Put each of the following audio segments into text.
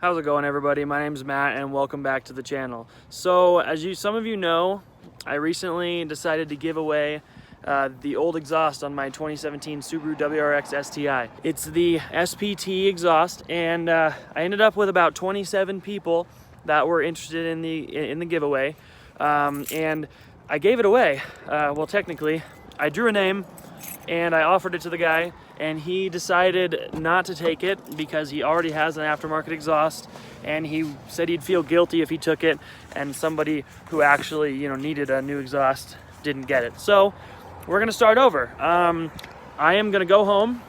How's it going, everybody? My name's Matt and welcome back to the channel. So as some of you know, I recently decided to give away the old exhaust on my 2017 Subaru WRX STI. It's the SPT exhaust, and I ended up with about 27 people that were interested in the giveaway, and I gave it away. Well, technically, I drew a name and I offered it to the guy, and he decided not to take it because he already has an aftermarket exhaust, and he said he'd feel guilty if he took it and somebody who actually, needed a new exhaust didn't get it. So we're gonna start over. I am gonna go home.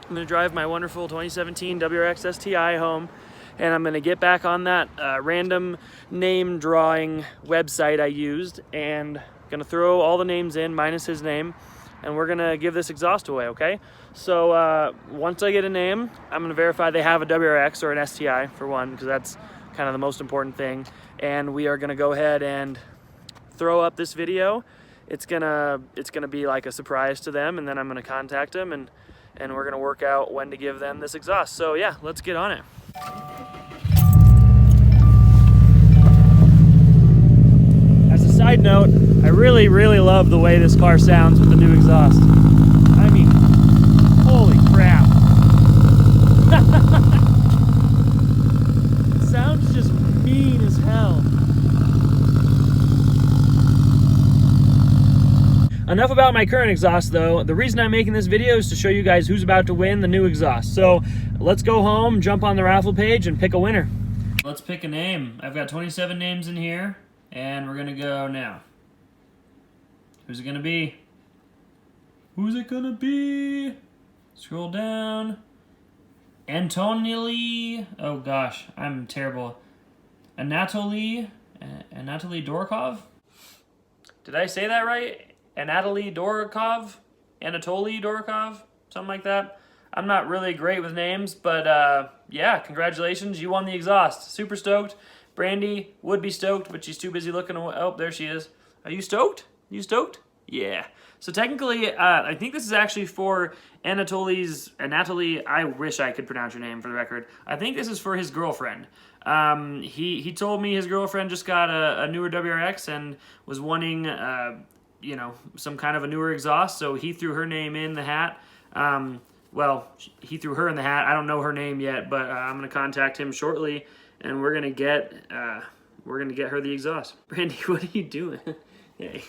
I'm gonna drive my wonderful 2017 WRX STI home, and I'm gonna get back on that random name drawing website I used, and gonna throw all the names in minus his name, and we're gonna give this exhaust away, okay? So once I get a name, I'm gonna verify they have a WRX or an STI for one, because that's kind of the most important thing. And we are gonna go ahead and throw up this video. It's gonna be like a surprise to them, and then I'm gonna contact them, and we're gonna work out when to give them this exhaust. So yeah, let's get on it. As a side note, I really love the way this car sounds with the new exhaust. I mean, holy crap. It sounds just mean as hell. Enough about my current exhaust though. The reason I'm making this video is to show you guys who's about to win the new exhaust. So let's go home, jump on the raffle page, and pick a winner. Let's pick a name. I've got 27 names in here, and we're gonna go now. Who's it gonna be? Who's it gonna be? Scroll down. Antonili. Oh gosh, I'm terrible. Anatoly Dorokov? Did I say that right? Anatoly Dorokov? Anatoly Dorokov? Something like that. I'm not really great with names, but yeah, congratulations, you won the exhaust. Super stoked. Brandy would be stoked, but she's too busy looking away. Oh, there she is. Are you stoked? You stoked? Yeah. So technically, I think this is actually for Anatoly, I wish I could pronounce your name for the record. I think this is for his girlfriend. He told me his girlfriend just got a newer WRX and was wanting, some kind of a newer exhaust, so he threw her name in the hat. Well, he threw her in the hat. I don't know her name yet, but I'm gonna contact him shortly, and we're gonna get her the exhaust. Brandy, what are you doing? Hey.